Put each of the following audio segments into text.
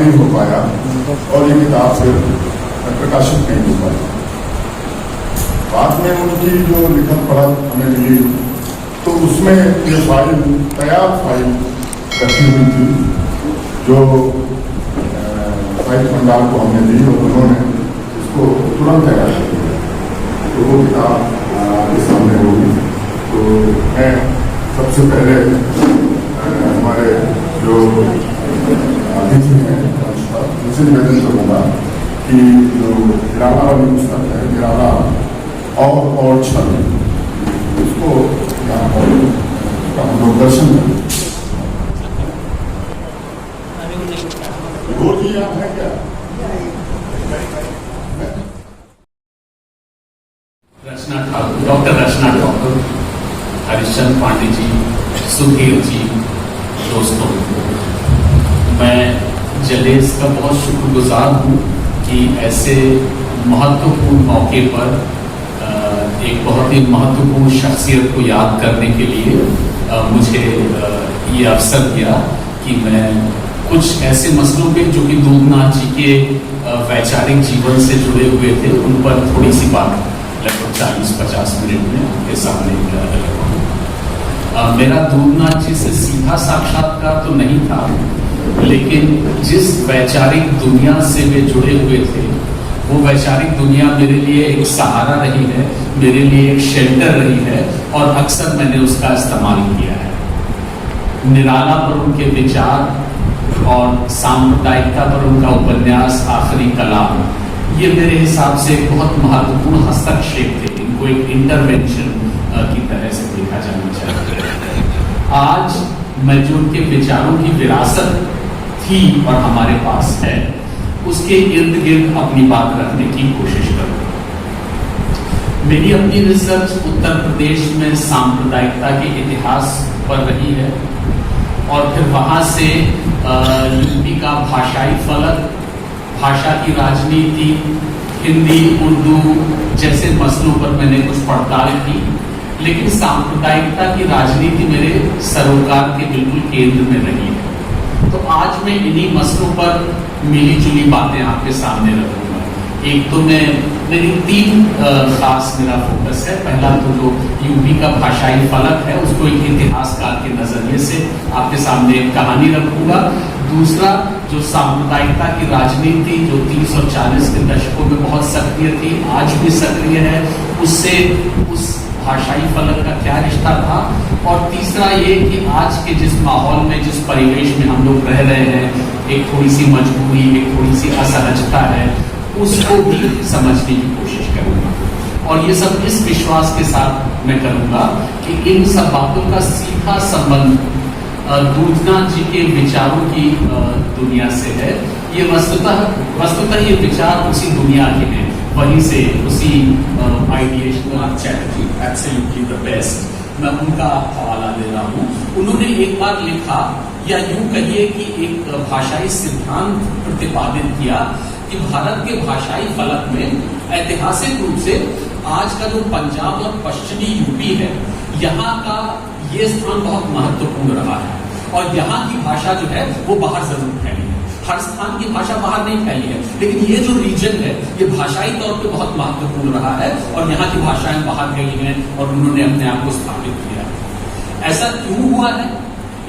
नहीं हो पाया और ये किताब फिर प्रकाशित नहीं हो पाई। बाद में उनकी जो लिखत पढ़त हमें मिली तो उसमें ये फाइल, तैयार फाइल रखी हुई थी जो साहित्य भंडार को हमने दी और उन्होंने इसको तुरंत तैयार कर दिया। तो वो किताब आपके सामने होगी। तो मैं सबसे पहले हमारे जो अतिथि हैं उनसे निवेदन करूँगा कि जो निराला वाली पुस्तक है, निराला और छल, उसको यहाँ पर हम लोग दर्शन करें। रोजी आप है क्या? रचना ठाकुर, डॉक्टर रचना ठाकुर, हरिश्चंद्र पांडे जी, सुधीर जी, दोस्तों, मैं जलेस का बहुत शुक्रगुजार हूँ कि ऐसे महत्वपूर्ण मौके पर एक बहुत ही महत्वपूर्ण शख्सियत को याद करने के लिए मुझे ये अवसर दिया कि मैं कुछ ऐसे मसलों पे जो कि दूधनाथ जी के वैचारिक जीवन से जुड़े हुए थे उन पर थोड़ी सी बात लगभग 40-50 मिनट में आपके सामने रखूँ। मेरा दूधनाथ जी से सीधा साक्षात्कार तो नहीं था, लेकिन जिस वैचारिक दुनिया से वे जुड़े हुए थे वो वैचारिक दुनिया मेरे लिए एक सहारा रही है, मेरे लिए एक शेल्टर रही है और अक्सर मैंने उसका इस्तेमाल किया है। निराला पर उनके विचार और सांप्रदायिकता पर उनका उपन्यास आखिरी कलाम, ये मेरे हिसाब से एक बहुत महत्वपूर्ण हस्तक्षेप थे। इनको एक इंटरवेंशन की तरह से देखा जाना चाहिए। आज मैं जो उनके विचारों की विरासत थी और हमारे पास है उसके इर्द गिर्द अपनी बात रखने की कोशिश करूँ। मेरी अपनी रिसर्च उत्तर प्रदेश में सांप्रदायिकता के इतिहास पर रही है और फिर वहां से यूपी का भाषाई फलक, भाषा की राजनीति, हिंदी, उर्दू जैसे मसलों पर मैंने कुछ पड़ताल की, लेकिन सांप्रदायिकता की राजनीति मेरे सरोकार के बिल्कुल केंद्र में रही है। तो आज मैं इन्हीं मसलों पर मिली जुली बातें आपके सामने रखूंगा। एक तो मेरी 3 खास मेरा फोकस है। पहला तो जो यूपी का भाषाई फलक है उसको एक इतिहासकार के नजरिए से आपके सामने एक कहानी रखूंगा। दूसरा जो सांप्रदायिकता की राजनीति जो 30 और 40 के दशकों में बहुत सक्रिय थी, आज भी सक्रिय है, उससे उस भाषाई फलक का क्या रिश्ता था। और तीसरा ये कि आज के जिस माहौल में, जिस परिवेश में हम लोग रह रहे हैं, एक थोड़ी सी मजबूरी, एक थोड़ी सी असहजता है, उसको भी समझने की कोशिश करूंगा। और ये सब इस विश्वास के साथ मैं करूंगा कि इन सब बातों का सीधा संबंध दूधनाथ जी के विचारों की दुनिया से है। ये वस्तुतः ये विचार उसी दुनिया के हैं, वहीं से उसी ideation Chatterjee, absolutely the best, मैं उनका हवाला दे रहा हूँ। उन्होंने एक बार लिखा, या यूं कहिए कि एक भाषाई सिद्धांत प्रतिपादित किया कि भारत के भाषाई फलक में ऐतिहासिक रूप से आज का जो पंजाब और पश्चिमी यूपी है, यहाँ का ये स्थान बहुत महत्वपूर्ण रहा है और यहाँ की भाषा जो है वो बाहर जरूर फैली है। हर स्थान की भाषा बाहर नहीं फैली है, लेकिन ये जो रीजन है ये भाषाई तौर पे बहुत महत्वपूर्ण रहा है और यहाँ की भाषाएं बाहर गई हैं और उन्होंने अपने आप को स्थापित किया है। ऐसा क्यों हुआ है?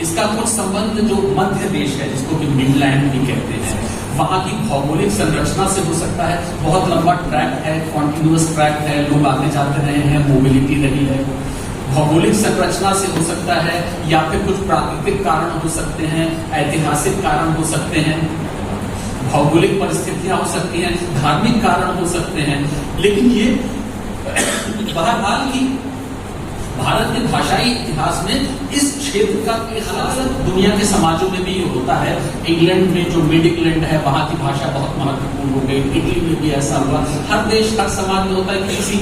इसका कुछ संबंध जो मध्य देश है, जिसको कि मिडलैंड भी कहते हैं, वहां की भौगोलिक संरचना से हो सकता है। बहुत लंबा ट्रैक है, कॉन्टिन्यूअस ट्रैक है, लोग आते जाते रहे हैं, मोबिलिटी रही है। भौगोलिक संरचना से हो सकता है, या फिर कुछ प्राकृतिक कारण हो सकते हैं, ऐतिहासिक कारण हो सकते हैं, भौगोलिक परिस्थितियां हो सकती हैं, धार्मिक कारण हो सकते हैं। लेकिन ये बहरहाल की भारत के भाषाई इतिहास में इस क्षेत्र का अलग अलग दुनिया के समाजों में भी ये होता है। इंग्लैंड में जो मिड इंग्लैंड है वहां की भाषा बहुत महत्वपूर्ण हो गई, इटली में भी ऐसा हुआ। हर देश, हर समाज में होता है कि किसी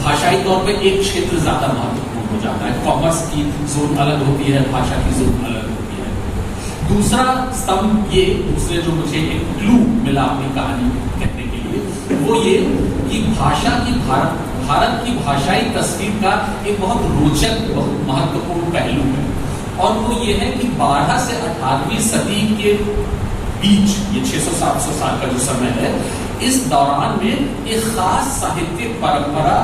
भाषाई तौर पे एक क्षेत्र ज्यादा महत्वपूर्ण हो जाता है। कॉमर्स की जोन अलग होती है, भाषा की जोन अलग होती है। दूसरा स्तंभ ये, दूसरे जो मुझे एक क्लू मिला अपनी कहानी कहने के लिए, वो ये कि भाषा की भारत की भाषाई तस्वीर का एक बहुत रोचक, बहुत महत्वपूर्ण पहलू है और वो ये है कि 12 से 18वीं सदी के बीच, ये 600-700 साल का जो समय है, इस दौरान में एक खास साहित्यिक परंपरा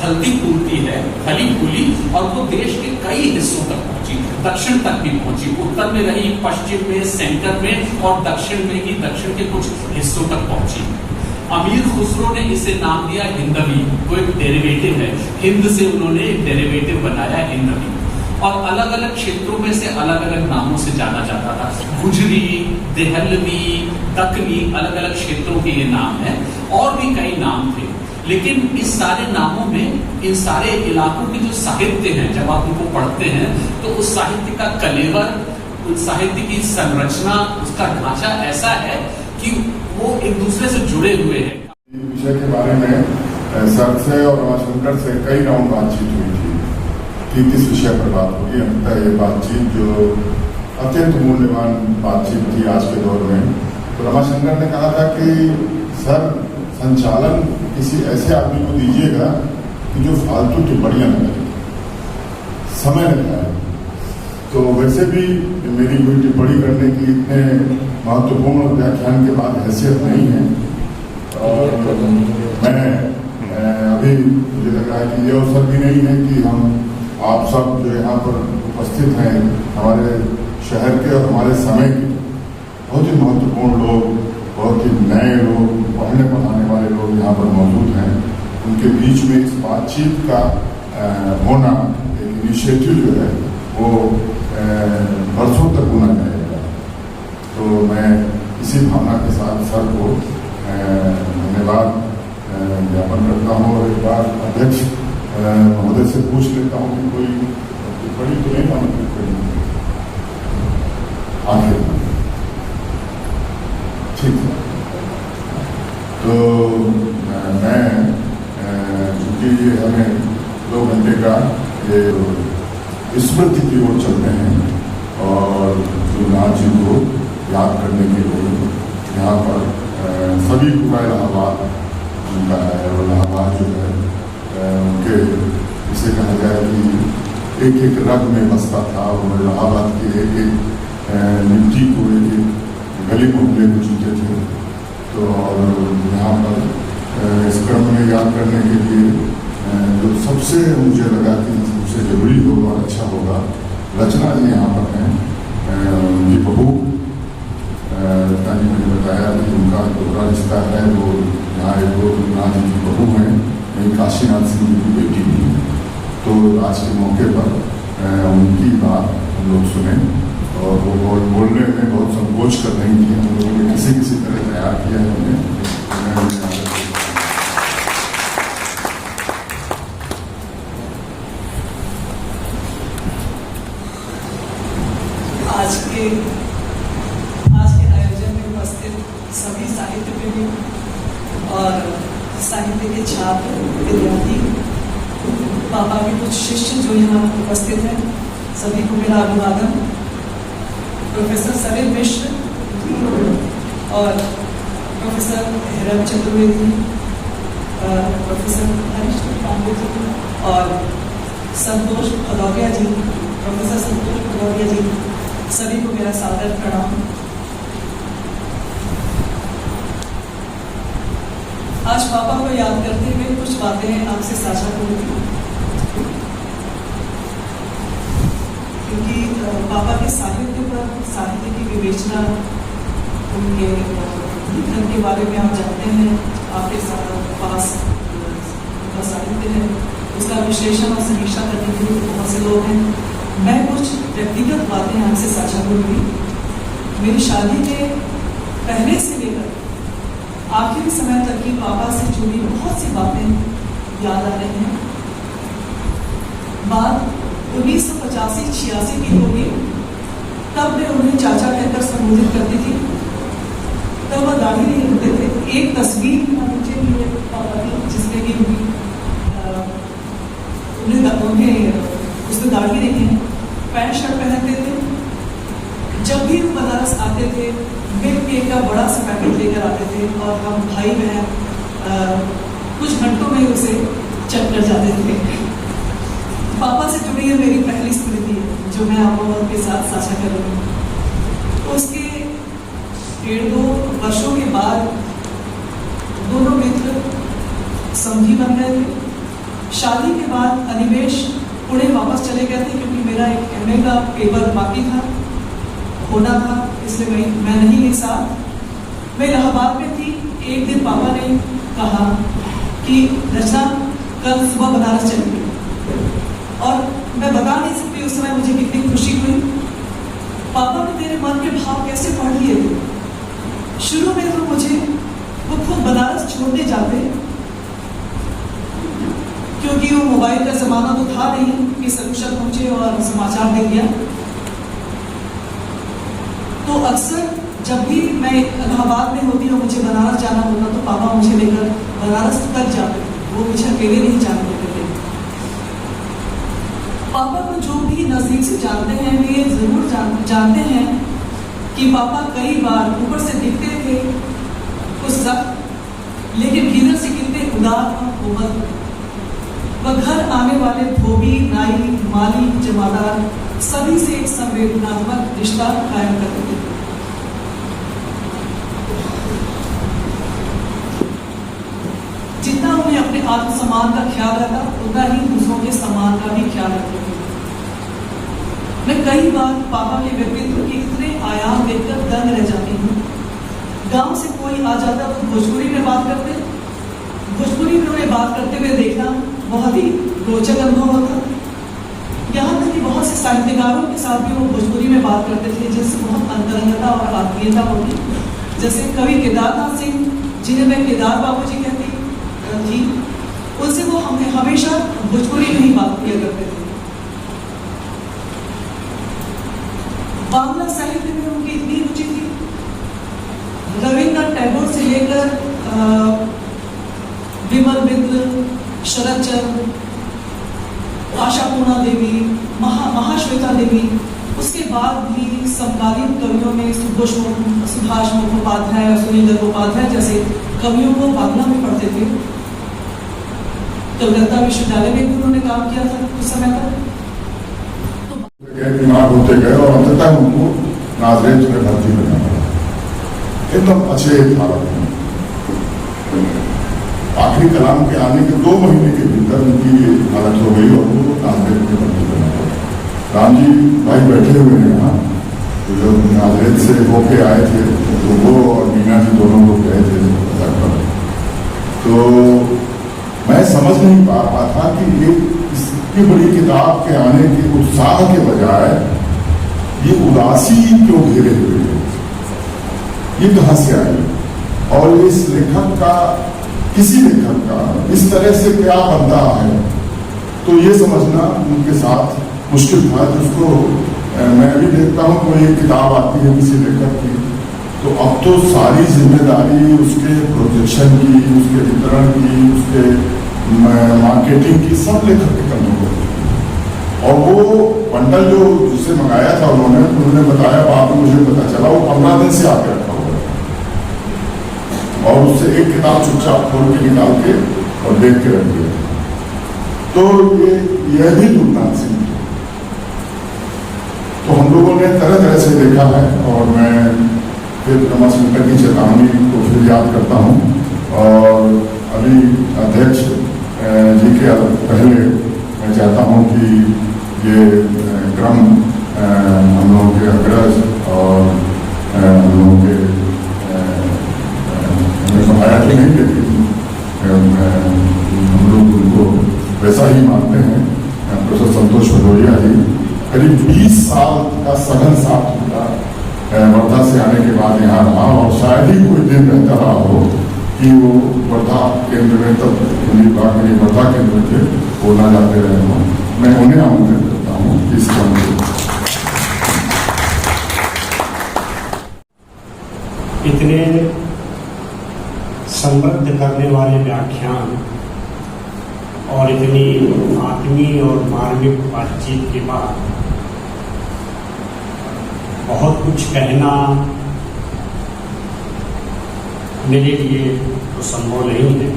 फलती फूलती है, फली फूली, और वो देश के कई हिस्सों तक पहुंची, दक्षिण तक भी पहुंची, उत्तर में रही, पश्चिम में, सेंटर में, और दक्षिण में ही दक्षिण के कुछ हिस्सों तक पहुंची। अमीर खुसरो ने इसे नाम दिया हिंदवी, वो एक डेरिवेटिव है, हिंद से उन्होंने एक डेरिवेटिव बनाया हिंदवी, और अलग अलग क्षेत्रों में से अलग अलग नामों से जाना जाता था। गुजरी, देहलवी, दक्कनी, अलग अलग क्षेत्रों के ये नाम हैं, और भी कई नाम थे। लेकिन इस सारे नामों में इन सारे इलाकों के जो साहित्य हैं, जब आप उनको पढ़ते हैं तो उस साहित्य का कलेवर, उस साहित्य की संरचना, उसका ढांचा ऐसा है कि वो एक दूसरे से जुड़े हुए हैं। विषय के बारे में सर से और रमाशंकर से कई राउंड बातचीत हुई थी कि किस विषय पर बात होगी। अंततः ये बातचीत जो अत्यंत मूल्यवान बातचीत थी आज के दौर में, तो रमाशंकर ने कहा था कि सर, संचालन किसी ऐसे आदमी को दीजिएगा कि जो फालतू टिप्पणियां न करे, समय लगाए। तो वैसे भी मेरी कोई टिप्पणी करने की इतने महत्वपूर्ण व्याख्यान के बाद हैसियत नहीं है, और मैं अभी मुझे लग रहा है कि ये अवसर भी नहीं है कि हम आप सब जो यहाँ पर उपस्थित हैं, हमारे शहर के और हमारे समय के बहुत ही महत्वपूर्ण लोग, बहुत ही नए लोग, पढ़ने पढ़ाने वाले लोग यहाँ पर मौजूद हैं, उनके बीच में इस बातचीत का होना, एक इनिशिएटिव जो है वो बरसों तक होना चाहिए। तो मैं इसी भावना के साथ सर को धन्यवाद ज्ञापन करता हूँ, और एक बार अध्यक्ष महोदय से पूछ लेता हूँ कि कोई टिप्पणी तो नहीं आमंत्रित करेंगे आखिर में, ठीक है। तो मैं चूँकि ये हमें 2 घंटे का ये स्मृति की ओर चलते हैं, और गुरुनाथ जी को याद करने के लिए यहाँ पर सभी पूरा इलाहाबाद उनका है, और इलाहाबाद जो है उनके, इसे कहा जाए कि एक एक रग में बसता था, और इलाहाबाद की एक एक मिट्टी को, एक एक गली मोहल्ले को जीते थे। तो यहाँ पर इस क्रम में याद करने के लिए जो सबसे मुझे लगा कि सबसे जरूरी होगा और अच्छा होगा, रचना जी यहाँ पर हैं, उनकी बहू रचना जी ने बताया कि उनका दोहरा रिश्ता है, वो यहाँ एक गुरुनाथ जी की बहू हैं, वहीं काशीनाथ सिंह जी की बेटी भी है। तो आज के मौके पर उनकी बात हम लोग सुने, और वो बोलने में बहुत संकोच कर रही थी। हम लोगों ने किसी तरह तैयार किया है उन्हें। आज के आयोजन में उपस्थित सभी साहित्य प्रेमी और साहित्य के छात्र, विद्यार्थी, पापा के कुछ शिष्य जो यहाँ उपस्थित हैं, सभी को मेरा अभिवादन। प्रोफेसर सलील मिश्र और प्रोफेसर हिरण चतुर्वेदी, प्रोफेसर हरीश पांडे जी और संतोष भदौरिया जी, प्रोफेसर संतोष भदौरिया जी, सभी को मेरा सादर प्रणाम। आज पापा को याद करते हुए कुछ बातें आपसे साझा करूंगी, क्योंकि पापा के साहित्य पर, साहित्य की विवेचना, उनके लेखन के बारे में आप जानते हैं, आपके पास उनका साहित्य है, उसका विश्लेषण और समीक्षा करने के लिए बहुत से लोग हैं। मैं कुछ व्यक्तिगत बातें आपसे साझा करूंगी। मेरी शादी के पहले से लेकर आखिरी समय तक की पापा से जुड़ी बहुत सी बातें याद आ रही हैं। बात 1985-86 की होगी, तब मैं उन्हें चाचा कहकर संबोधित करती थी। तब वह दाढ़ी नहीं रखते थे। एक तस्वीर मुझे भी पापा की, जिसमें कि उन्हें उसने दाढ़ी नहीं है, पैंट शर्ट पहनते थे। जब भी वो बनारस आते थे, मिल्क केक का बड़ा सा पैकेट लेकर आते थे, और हम भाई बहन कुछ घंटों में उसे चेक कर जाते थे। पापा से जुड़ी है मेरी पहली स्मृति, जो मैं आप लोगों के साथ साझा करूँगी। उसके 1.5-2 वर्षों के बाद दोनों मित्र समधी बन गए थे। शादी के बाद अनिमेश पुणे वापस चले गए थे क्योंकि मेरा एक MA का पेपर बाकी था, होना था, इसलिए मैं नहीं गई साथ। मैं इलाहाबाद में थी। एक दिन पापा ने कहा कि रचना कल सुबह बनारस चलेंगे, और मैं बता नहीं सकती उस समय मुझे कितनी खुशी हुई। पापा ने मेरे मन के भाव कैसे पढ़ लिए थे। शुरू में तो मुझे वो खुद बनारस छोड़ने जाते, क्योंकि वो मोबाइल का जमाना तो था नहीं कि सलूशन पहुंचे और समाचार दे दिया। तो अक्सर जब भी मैं इलाहाबाद में होती और मुझे बनारस जाना होता तो पापा मुझे लेकर बनारस तक जाते थे, वो मुझे अकेले नहीं जाने देते थे। पापा को जो भी नजदीक से जानते हैं वे ये जरूर जानते हैं कि पापा कई बार ऊपर से दिखते थे कुछ सख्त, लेकिन भीतर से कितने उदार और कोमल। वह घर आने वाले धोबी, नाई, माली, जमादार सभी से एक संवेदनात्मक रिश्ता कायम करते थे। जितना उन्हें अपने आत्मसम्मान का ख्याल रखा उतना ही दूसरों के सम्मान का भी ख्याल रखते थे। मैं कई बार पापा के व्यक्तित्व के इतने आयाम देखकर दंग रह जाती हूँ। गांव से कोई आ जाता तो भोजपुरी में बात करते, भोजपुरी में उन्हें बात करते हुए देखना बहुत ही रोचक अनुभव होता। यहाँ तक कि बहुत से साहित्यकारों के साथ भी वो भोजपुरी में बात करते थे, जिससे बहुत अंतरंगता और आत्मीयता होती। जैसे कवि केदारनाथ सिंह, जिन्हें मैं केदार बाबू जी कहती थी, उनसे वो हमेशा भोजपुरी में ही बात किया करते थे। बांग्ला साहित्य में उनकी इतनी रुचि थी। रविन्द्रनाथ टैगोर से लेकर विमल मित्र, शरद चंद्र, आशापूर्णा देवी, महाश्वेता देवी, उसके बाद भी समकालीन कवियों में सुभाष मुखोपाध्याय और सुनील गंगोपाध्याय जैसे कवियों को बांग्ला में पढ़ते थे। कलकत्ता विश्वविद्यालय में भी उन्होंने काम किया था उस समय तक। बीमार होते गए और अंततः उनको नाज़रेत में भर्ती करना पड़ा, एकदम अच्छे हालत में। आखिरी कलाम के आने के 2 महीने के भीतर उनकी हालत हो गई और वो नाज़रेत में भर्ती करना पड़ा। राम जी भाई बैठे हुए हैं यहाँ, तो जब नाज़रेत से होके आए थे तो वो और मीना जी दोनों लोग गए थे। तो मैं समझ नहीं पा रहा था कि ये इतनी बड़ी किताब के आने के उत्साह के बजाय ये उदासी क्यों घेरे हुए है, ये कहाँ से आई, और इस लेखक का, किसी लेखक का इस तरह से क्या बनता है, तो ये समझना उनके साथ मुश्किल था। जिसको मैं भी देखता हूँ, कोई एक किताब आती है किसी लेखक की, तो अब तो सारी जिम्मेदारी उसके प्रोजेक्शन की, उसके वितरण की, उसके मार्केटिंग की सब लेखक के कंधों पर। और वो बंडल जो जिससे मंगाया था उन्होंने बताया, बाद में मुझे पता चला वो 15 दिन से आके रखा हुआ है, और उससे एक किताब चुपचाप खोल के निकाल के और देख के रख दिया। तो यह भी दुर्दान सिंह, तो हम लोगों ने तरह तरह से देखा है। और मैं फिर रमा शंकर की चेतावनी को फिर याद करता हूँ, और अभी अध्यक्ष जी के पहले मैं चाहता हूँ कि ये क्रम हम लोगों के अग्रज और हम लोगों के हमें सहाया तो नहीं देती, हम लोग उनको वैसा ही मानते हैं। प्रोफेसर संतोष भदौरिया जी करीब 20 साल का सघन साथ उनका वर्धा से आने के बाद यहाँ रहा, और शायद ही कोई दिन रहता रहा हो कि वो वर्धा केंद्र में, तब वर्धा केंद्र में थे, वो ना जाते रहे हों। मैं उन्हें आमंत्रित करता हूँ इस क्रम में। इतने समृद्ध करने वाले व्याख्यान और इतनी आत्मीय और मार्मिक बातचीत के बाद बहुत कुछ कहना मेरे लिए तो संभव नहीं है,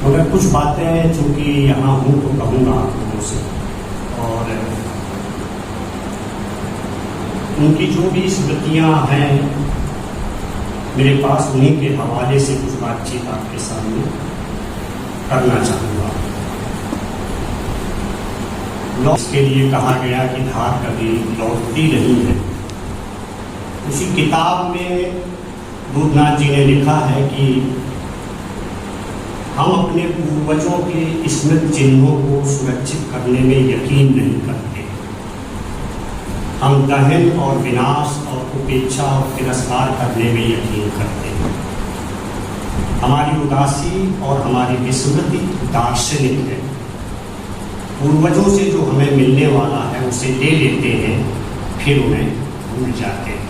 मगर कुछ बातें चूंकि यहाँ हूँ तो कहूँगा आप लोगों से। और उनकी जो भी स्मृतियाँ हैं मेरे पास, उन्हीं के हवाले से कुछ बातचीत आपके सामने करना चाहूँगा। इसके लिए कहा गया कि धार कभी लौटती नहीं है। उसी किताब में दूधनाथ जी ने लिखा है कि हम अपने पूर्वजों के स्मृति चिन्हों को सुरक्षित करने में यकीन नहीं करते। हम दहन और विनाश और उपेक्षा और तिरस्कार करने में यकीन करते हैं। हमारी उदासी और हमारी विस्मृति दार्शनिक है। पूर्वजों से जो हमें मिलने वाला है उसे ले लेते हैं, फिर उन्हें भूल जाते हैं।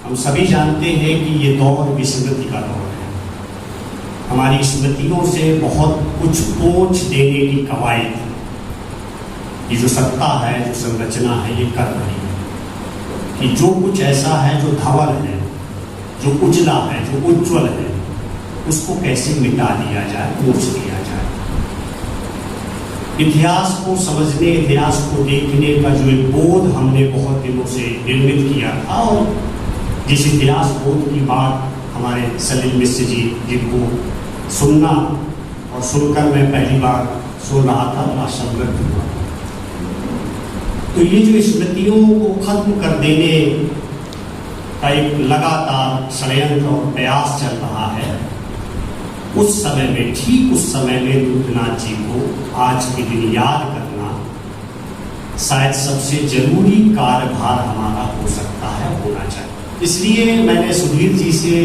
हम सभी जानते हैं कि ये दौर विस्मृति का दौर है। हमारी स्मृतियों से बहुत कुछ पोंछ देने की कवायद ये जो सत्ता है, जो संरचना है, ये कर रही है कि जो कुछ ऐसा है जो धवल है, जो उजला है, जो उज्ज्वल है, उसको कैसे मिटा दिया जाए, पोंछ दिया जाए। इतिहास को समझने, इतिहास को देखने का जो एक बोध हमने बहुत दिनों से निर्मित किया था, और जिस इतिहास बोध की बात हमारे सलीम मिश्र जी, जिनको सुनना और सुनकर मैं पहली बार सुन रहा था, बड़ा समृद्ध हुआ। तो ये जो स्मृतियों को खत्म कर देने का एक लगातार षड्यंत्र और प्रयास चल रहा है, उस समय में, ठीक उस समय में दूधनाथ जी को आज के दिन याद करना शायद सबसे जरूरी कार्यभार हमारा हो सकता है, होना चाहिए। इसलिए मैंने सुधीर जी से,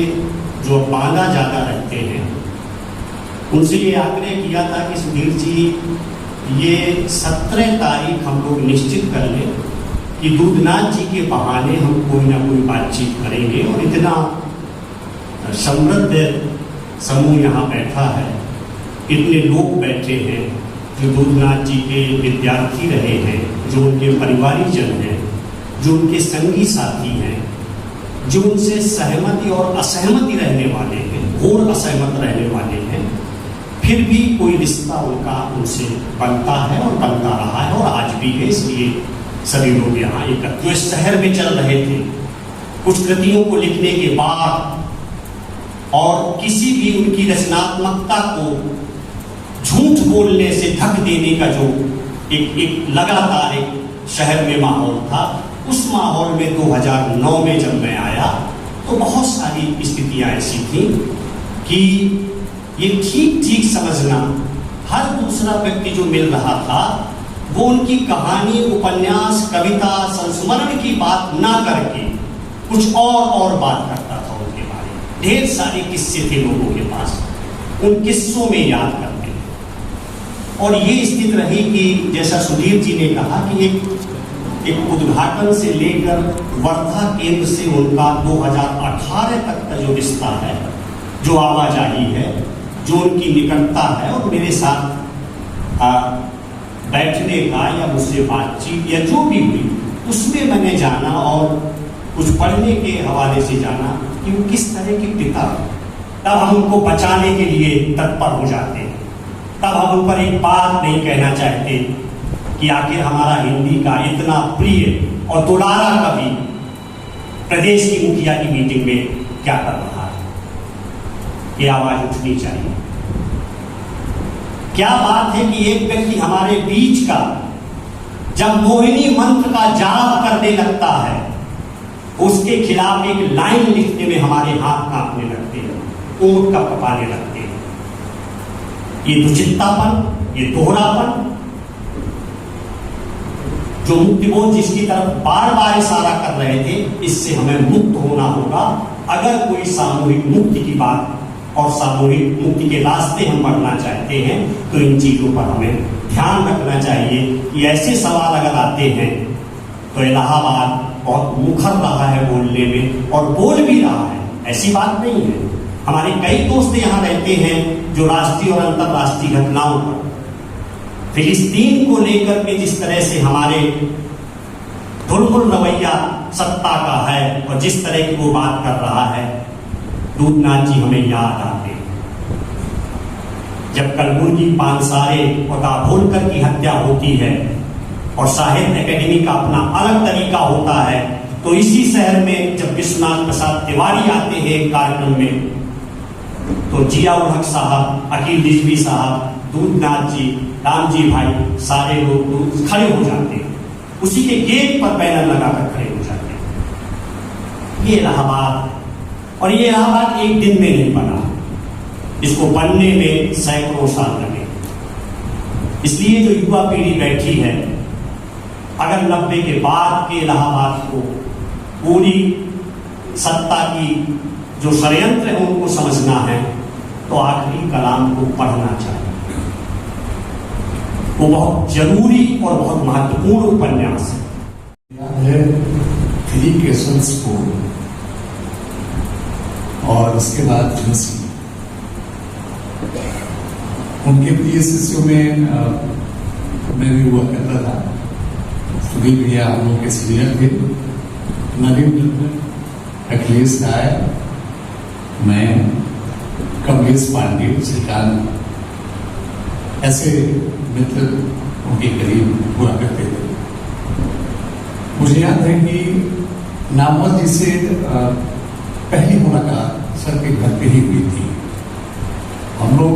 जो बांदा ज़्यादा रहते हैं, उनसे ये आग्रह किया था कि सुधीर जी, ये 17 तारीख हम लोग निश्चित कर लें कि दूधनाथ जी के बहाने हम कोई ना कोई बातचीत करेंगे। और इतना समृद्ध समूह यहाँ बैठा है, इतने लोग बैठे हैं जो दूधनाथ जी के विद्यार्थी रहे हैं, जो उनके परिवारीजन हैं, जो उनके संगी साथी हैं, जो उनसे सहमति और असहमति रहने वाले हैं, घोर असहमत रहने वाले हैं, फिर भी कोई रिश्ता उनका उनसे बनता है और बनता रहा है और आज भी है। इसलिए सभी लोग यहाँ एकत्र, जो इस शहर में चल रहे थे, कुछ कृतियों को लिखने के बाद और किसी भी उनकी रचनात्मकता को झूठ बोलने से ढक देने का जो एक लगातार एक शहर में माहौल था, उस माहौल में 2009 में जब मैं आया तो बहुत सारी स्थितियां ऐसी थी कि ये ठीक ठीक समझना, हर दूसरा व्यक्ति जो मिल रहा था वो उनकी कहानी, उपन्यास, कविता, संस्मरण की बात ना करके कुछ और बात करता था उनके बारे में। ढेर सारे किस्से थे लोगों के पास, उन किस्सों में याद करते हैं। और ये स्थिति रही कि जैसा सुधीर जी ने कहा कि एक उद्घाटन से लेकर वर्धा केंद्र से उनका 2018 तक का जो रिश्ता है, जो आवाजाही है, जो उनकी निकटता है, और मेरे साथ बैठने का या मुझसे बातचीत या जो भी हुई, उसमें मैंने जाना और कुछ पढ़ने के हवाले से जाना कि वो किस तरह के पिता। तब हम उनको बचाने के लिए तत्पर हो जाते हैं, तब हम उन पर एक बात नहीं कहना चाहते कि आखिर हमारा हिंदी का इतना प्रिय और दुलारा कवि प्रदेश की मुखिया की मीटिंग में क्या कर रहा है, ये आवाज उठनी चाहिए। क्या बात है कि एक व्यक्ति हमारे बीच का जब मोहिनी मंत्र का जाप करने लगता है, उसके खिलाफ एक लाइन लिखने में हमारे हाथ कांपने लगते हैं, ऊंट कपकपाने लगते हैं। ये दुचित्तापन, ये दोहरापन, जो मुक्तिबोध जिसकी तरफ बार बार इशारा कर रहे थे, इससे हमें मुक्त होना होगा। अगर कोई सामूहिक मुक्ति की बात और सामूहिक मुक्ति के रास्ते हम बढ़ना चाहते हैं, तो इन चीजों पर हमें ध्यान रखना चाहिए कि ऐसे सवाल अगर आते हैं तो इलाहाबाद बहुत मुखर रहा है बोलने में, और बोल भी रहा है, ऐसी बात नहीं है। हमारे कई दोस्त यहाँ रहते हैं जो राष्ट्रीय और अंतर्राष्ट्रीय घटनाओं पर, फिलिस्तीन को लेकर के जिस तरह से हमारे ढुलमुल रवैया सत्ता का है और जिस तरह की वो बात कर रहा है, दूधनाथ जी हमें याद आते हैं। जब कलबुर्गी, पानसारे और दाभोलकर की हत्या होती है और साहित्य अकेडमी का अपना अलग तरीका होता है। तो इसी शहर में जब विश्वनाथ प्रसाद तिवारी आते हैं एक कार्यक्रम में, तो जिया उल हक साहब, अकील रिजवी साहब, दूधनाथ जी, राम जी भाई, सारे लोग खड़े हो जाते हैं, उसी के गेट पर बैनर लगाकर खड़े हो जाते हैं। ये इलाहाबाद, और ये इलाहाबाद एक दिन में नहीं बना, इसको बनने में सैकड़ों साल लगे। इसलिए जो युवा पीढ़ी बैठी है, अगर 90 के बाद के इलाहाबाद को पूरी सत्ता की जो षड्यंत्र है उनको समझना है, तो आखिरी कलाम को पढ़ना चाहिए। वो बहुत जरूरी और बहुत महत्वपूर्ण उपन्यास है। थ्री केशंस को और उसके बाद झुंसी, उनके प्रिय शिष्यों में मैं भी हुआ करता था। सुधीर भैया हम लोग के सीनियर थे। नरेंद्र, अखिलेश राय, मैं, कमलेश पांडे, श्रीकांत, ऐसे मित्र उनके करीब हुआ करते थे। मुझे याद है कि नामवर जी से पहली मुलाकात सर के घर पे ही हुई थी। हम लोग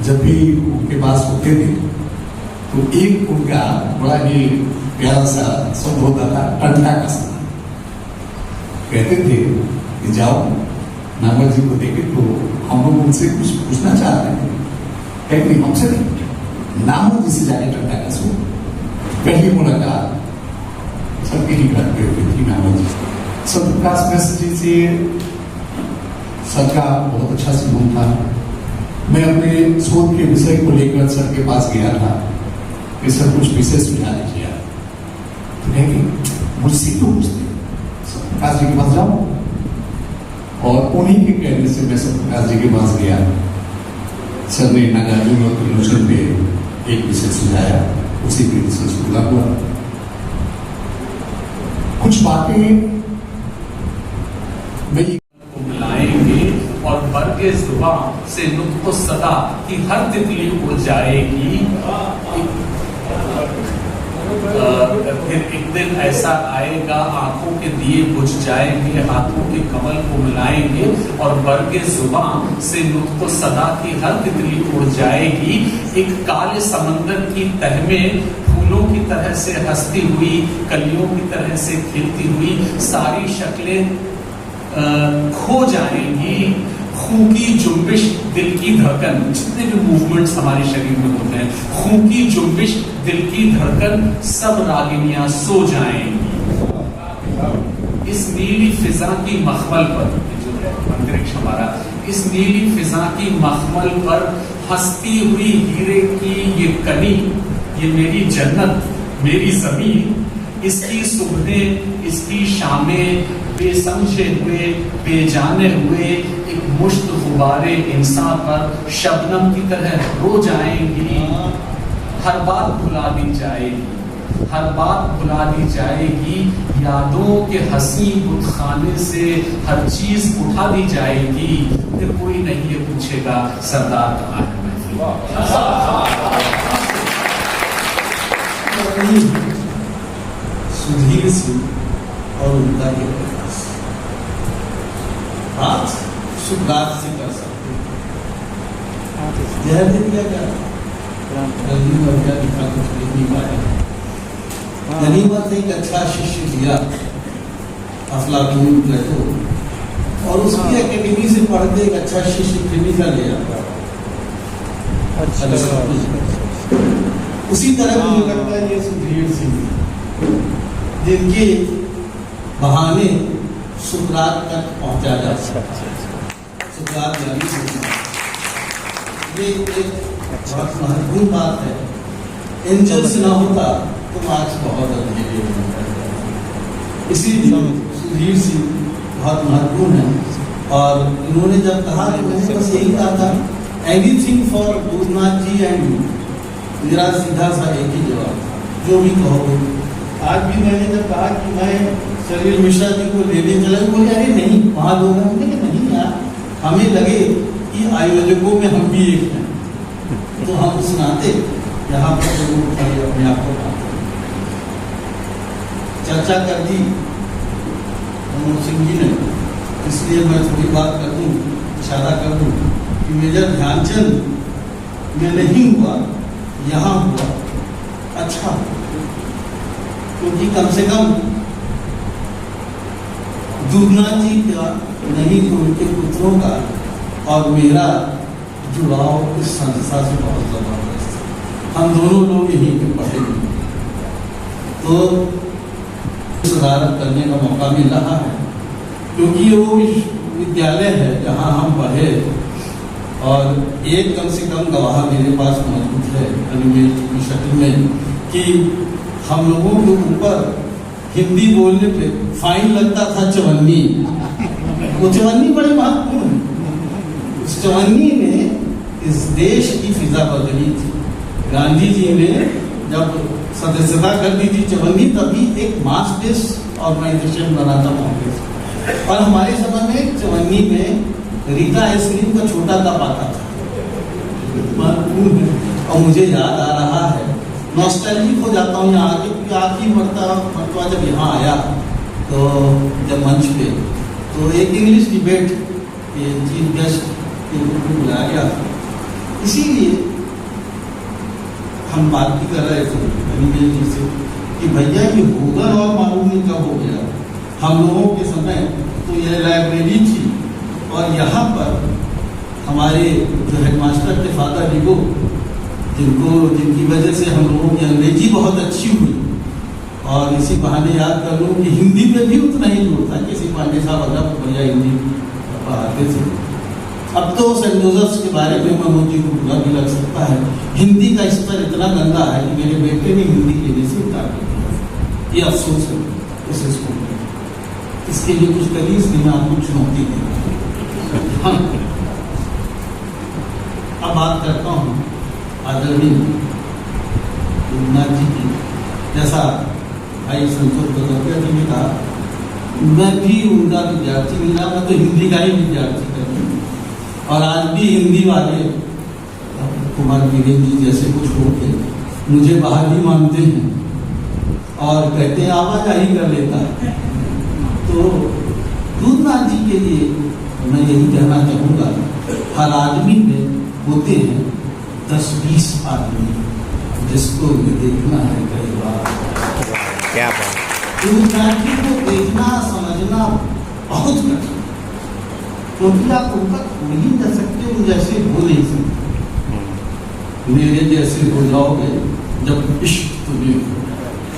जब भी उनके पास होते थे तो एक उनका बड़ा ही प्यारा सा शब्द होता था, टंटा कसना। कहते थे कि जाओ नामवर जी को देखे तो हम लोग उनसे कुछ पूछना चाहते थे। कहते हमसे नहीं, नामवर जी से जाके टंटा कसो। पहली मुलाकात सबके ही घर पे हुई थी नामवर जी। सर प्रकाश मिश्र जी से सर का बहुत अच्छा संबंध था। मैं अपने शोध के विषय को लेकर सर के पास गया था कि सर कुछ विषय सुझा दीजिए। तो कहेंगे मुझसे क्यों पूछते, सर प्रकाश जी के पास जाओ। और उन्हीं के कहने से मैं सर प्रकाश जी के पास गया। सर ने नागार्जुन और त्रिलोचन पे एक विषय सुझाया, उसी पे विषय शुरू हुआ। कुछ बातें मिलाएंगे और बरगे जुबान से नुत्को सदा की हर तितली उड़ जाएगी। फिर एक दिन ऐसा आएगा, आंखों के दिए बुझ जाएंगे, हाथों के कमल को मिलाएंगे और बरगे जुबान से नुत्को सदा की हर तितली उड़ जाएगी। एक काले समंदर की तह में फूलों की तरह से हंसती हुई, कलियों की तरह से खिलती हुई सारी शक्लें खो जाएंगी। खून की जुम्बिश, दिल की धड़कन, जितने भी मूवमेंट्स हमारे शरीर में होते हैं, खून की जुम्बिश, दिल की धड़कन, सब रागिनियां सो जाएंगी। इस नीली फिजा की मखमल पर, जो है अंतरिक्ष हमारा, इस नीली फिजा की मखमल पर हंसती हुई हीरे की ये कनी, ये मेरी जन्नत, मेरी जमीन, इसकी सुबहें, इसकी शामें बेसमझे हुए, बेजाने हुए एक मुश्त गुब्बारे इंसान पर शबनम की तरह रो जाएंगी। हर बात भुला दी जाएगी, हर बात भुला दी जाएगी। यादों के हंसी बुतखाने से हर चीज उठा दी जाएगी। फिर कोई नहीं ये पूछेगा सरदार कहाँ है। सुधीर सिंह और उनका ये प्रयास आज सुखरात से कर सकते जहर दे दिया क्या लिखा कुछ लिख नहीं पाया। गनीमत एक अच्छा शिष्य दिया अफलातून प्लेटो, और उसकी एकेडमी से पढ़ के एक अच्छा शिष्य क्लिनिकल ले जाता। उसी तरह मुझे लगता है ये सुधीर सिंह, जिनके बहाने सुकरात तक पहुंचा जा सकता है। सुकरात ये एक बहुत महत्वपूर्ण बात है। एंजल्स ना होता तो आज बहुत अंधेरे होता। इसीलिए सुधीर सिंह बहुत महत्वपूर्ण है। और इन्होंने जब कहा कि मैंने बस यही कहा था, anything for Dudhnath ji and you, मेरा सीधा सा एक ही जवाब था, जो भी कहोगे। आज भी मैंने जब कहा कि मैं सलील मिश्रा जी को लेने चला, बोले अरे नहीं वहाँ लोग हैं। नहीं यार, हमें लगे कि आयोजकों में हम भी एक हैं, तो हम उस नाते यहाँ पर अपने आप को चर्चा कर दी मनमोहन सिंह जी ने, इसलिए मैं थोड़ी बात कर दूँ, इशारा कर दूँ कि मेजर ध्यानचंद में नहीं हुआ, यहाँ हुआ, अच्छा, क्योंकि कम से कम दूधनाथ जी का नहीं तो उनके पुत्रों का और मेरा जुड़ाव इस संस्था से बहुत जबरदस्त है। हम दोनों लोग यहीं पे पढ़े, तो सुधारक करने का मौका मिल रहा है, क्योंकि वो विद्यालय है जहाँ हम पढ़े, और एक कम से कम गवाह मेरे पास मौजूद है एनिमेल की शक्ल में कि हम लोगों के ऊपर हिंदी बोलने पे फाइन लगता था 54। वो 54 बड़ी महत्वपूर्ण है। उस 54 में इस देश की फिजा बदली थी। गांधी जी ने जब सदस्यता कर दी थी 54, तभी एक मास बेस्ड ऑर्गेनाइजेशन बना था कांग्रेस, और हमारे समय में 54 में रीता आइसक्रीम का छोटा कप आता था। और मुझे याद आ रहा है, नॉस्टैल्जिक हो जाता हूँ यहाँ आके, क्योंकि आखिरी मरतबा जब यहाँ आया तो जब मंच पे तो एक इंग्लिश डिबेट के चीफ गेस्ट के रूप में बुलाया गया, इसीलिए हम बात भी कर रहे थे एनिमेल जी से कि भैया ये होगा और मालूम नहीं कब हो गया। हम लोगों के समय तो यह लाइब्रेरी थी, और यहाँ पर हमारे जो हेडमास्टर थे फादर डिगो, जिनकी वजह से हम लोगों की अंग्रेजी बहुत अच्छी हुई, और इसी बहाने याद कर लूँ कि हिंदी में भी उतना ही जोर था, किसी पांडे साहब अगर बढ़िया हिंदी पढ़ाते थे। अब तो सेंट जोसेफ्स के बारे में मनोज जी को बुरा भी लग सकता है, हिंदी का स्तर इतना गंदा है कि मेरे बेटे ने हिंदी लेने से इनकार कर दिया। ये अफसोस है उस स्कूल में। इसके लिए कुछ करिए, इसलिए मैं आपको चुनौती दी। हाँ, अब बात करता हूँ आदरणीय दूधनाथ जी की। जैसा भाई संतोष भगवतिया जी ने कहा, मैं भी उनका विद्यार्थी मिला, मैं तो हिंदी का ही विद्यार्थी करती हूँ, और आज भी हिंदी वाले कुमार वीरेंद्र जी जैसे कुछ लोग थे, मुझे बाहर ही मानते हैं और कहते हैं आवाजाही कर लेता है। तो दूधनाथ जी के लिए मैं यही कहना चाहूँगा, हर आदमी में होते हैं 10-20 आदमी जिसको ये देखना है कई बार। क्या बात। दूधनाथ जी को देखना समझना बहुत कठिन, क्योंकि आप उनका हो ही नहीं सकते, उन जैसे हो नहीं सकते। मेरे जैसे हो जाओगे जब इश्क तुम्हें हो।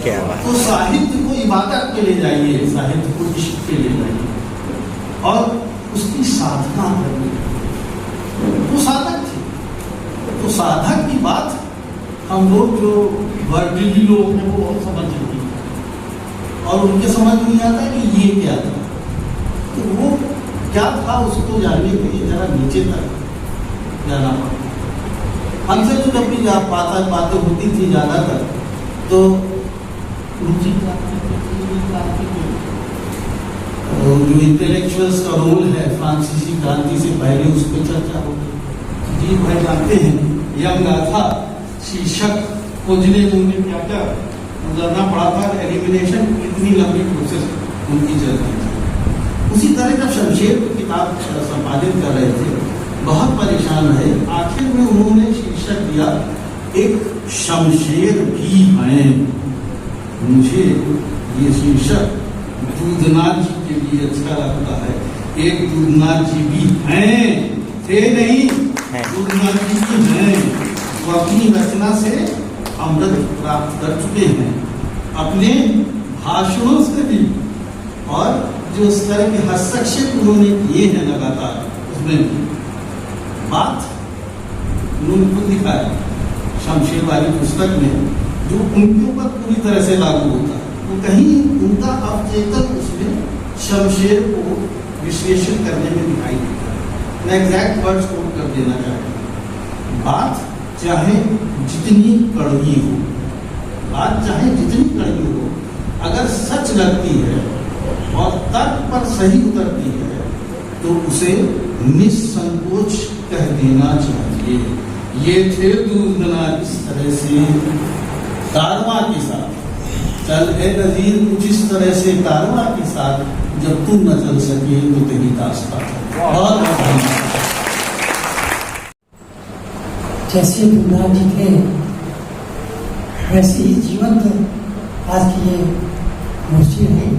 क्या बात। तो साहित्य को इबादत के ले जाइए, साहित्य को इश्क के ले जाइए, और उसकी साधना करिए। वो साधक थे, तो साधक की बात हम लोग जो वर्डली लोग हैं वो बहुत समझ लेते हैं, और उनके समझ में नहीं आता कि ये क्या था। तो वो क्या था उसको जानने के लिए जरा नीचे तक जाना पड़ता। हमसे तो जब भी बातें होती थी ज़्यादातर, तो रुचि जो इंटेलेक्चुअल्स का रोल है फ्रांसीसी क्रांति से पहले, उस पर चर्चा होगी। जी भाई जानते हैं यंग गाथा शीर्षक खोजने में उन्हें क्या क्या गुजरना पड़ा था, एलिमिनेशन, इतनी लंबी प्रोसेस उनकी चल रही थी। उसी तरह जब शमशेर की किताब संपादित कर रहे थे, बहुत परेशान रहे। आखिर में उन्होंने शीर्षक दिया, एक शमशेर भी हैं। मुझे ये शीर्षक दूधनाथ जी के लिए अच्छा लगता है। एक दूधनाथ जी भी हैं, थे नहीं, दूधनाथ जी भी हैं। वो अपनी रचना से अमृत प्राप्त कर चुके हैं, अपने भाषणों से भी, और जो उस तरह के हस्तक्षेप उन्होंने किए हैं लगातार, उसमें बात उन्होंने खुद लिखा है शमशेर वाली पुस्तक में, जो उनके ऊपर पूरी तरह से लागू होता है। तो कहीं उनका अवचेतन उसमें शमशेर को विश्लेषण करने में दिखाई देता है। मैं एग्जैक्ट वर्ड्स कोट कर देना चाहूँगा, बात चाहे जितनी कड़वी हो, बात चाहे जितनी कड़वी हो, अगर सच लगती है और तर्क पर सही उतरती है, तो उसे निसंकोच कह देना चाहिए। ये थे दूधनाथ इस तरह से दारवा के साथ चल ए नजीर कुछ इस तरह से कारवां के साथ, जब तुम न चल सके तो तेरी दास्तां। बहुत बहुत धन्यवाद। जैसे गुरुनाथ जी थे वैसे ही जीवंत आज की ये गोष्ठी रही।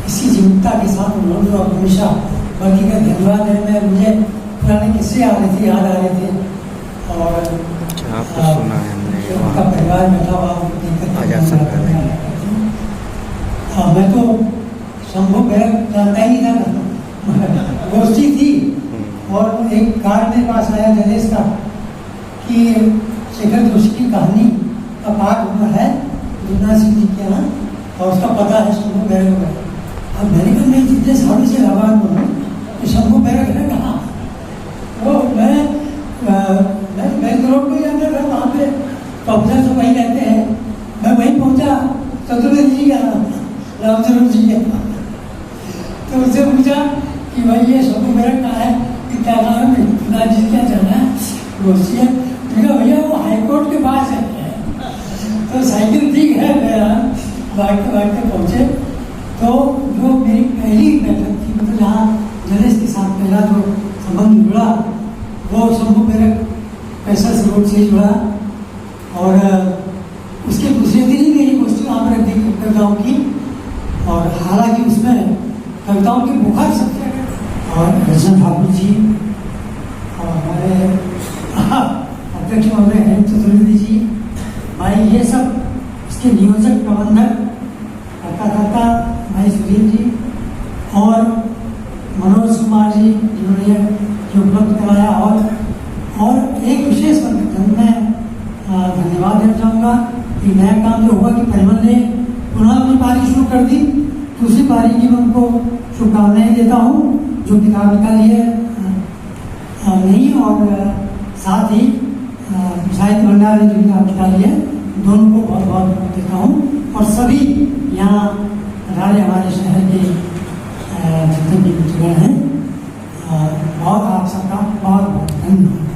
इसी जीवंतता के साथ उन्होंने जो हमेशा बल्कि का धन्यवाद है। मैं मुझे पुराने किस्से आ रहे थे, याद आ रहे थे, और सुना है हमने उनका परिवार बैठा हुआ मैं तो शंभू बैरक जानता ही नहीं था। गोष्ठी थी और एक कार्ड मेरे पास आया जलेश का कि शेखर जोशी की कहानी का पाठ हुआ है गुरुनाथ सिंह जी के यहाँ और उसका पता है शंभू बैरक में। अब मैंने कहा मैं जितने सालों से लगा हूँ कि शंभू बैरक है कहाँ। वो मैं बेंगलोर को जाता था, वहाँ पे प्रोफेसर सब वहीं रहते हैं। मैं वहीं पहुँचा चतुर्वेदी जी के यहाँ, रामचंद्र जी के यहाँ। तो उससे पूछा कि भाई ये शंभू बैरक कहाँ है, कि क्या नाम है, गुरुनाथ जी क्या जाना है गोष्ठी है। भैया वो हाईकोर्ट के पास है। तो साइकिल ठीक है, मेरा भागते पहुँचे। तो जो मेरी पहली बैठक थी, मतलब जहाँ जलेश के साथ पहला जो संबंध जुड़ा वो शंभू बैरक पैसा से रोड से जुड़ा। और उसके दूसरे दिन ही मेरी गोष्ठी वहाँ पर रख दी कविताओं की, और हालांकि उसमें कविताओं की मुखर सत्य और रचना ठाकुर जी और हमारे अध्यक्ष महोदय हैं चतुर्वेदी जी, भाई ये सब इसके नियोजक प्रबंधक करता भाई सुधीर जी और मनोज कुमार जी जिन्होंने ये उपलब्ध कराया। और एक विशेष मैं धन्यवाद देना चाहूँगा कि नया काम जो हुआ कि परिमल ने पुनः अपनी पारी शुरू कर दी, दूसरी पारी की मैं उनको शुभकामनाएं देता हूँ जो किताब निकाली है नहीं, और साथ ही साहित्य भंडार ने जो किताब निकाली है दोनों को बहुत बहुत देता हूँ। और सभी यहाँ हमारे शहर के जितने भी मित्र हैं बहुत आप सबका बहुत बहुत धन्यवाद।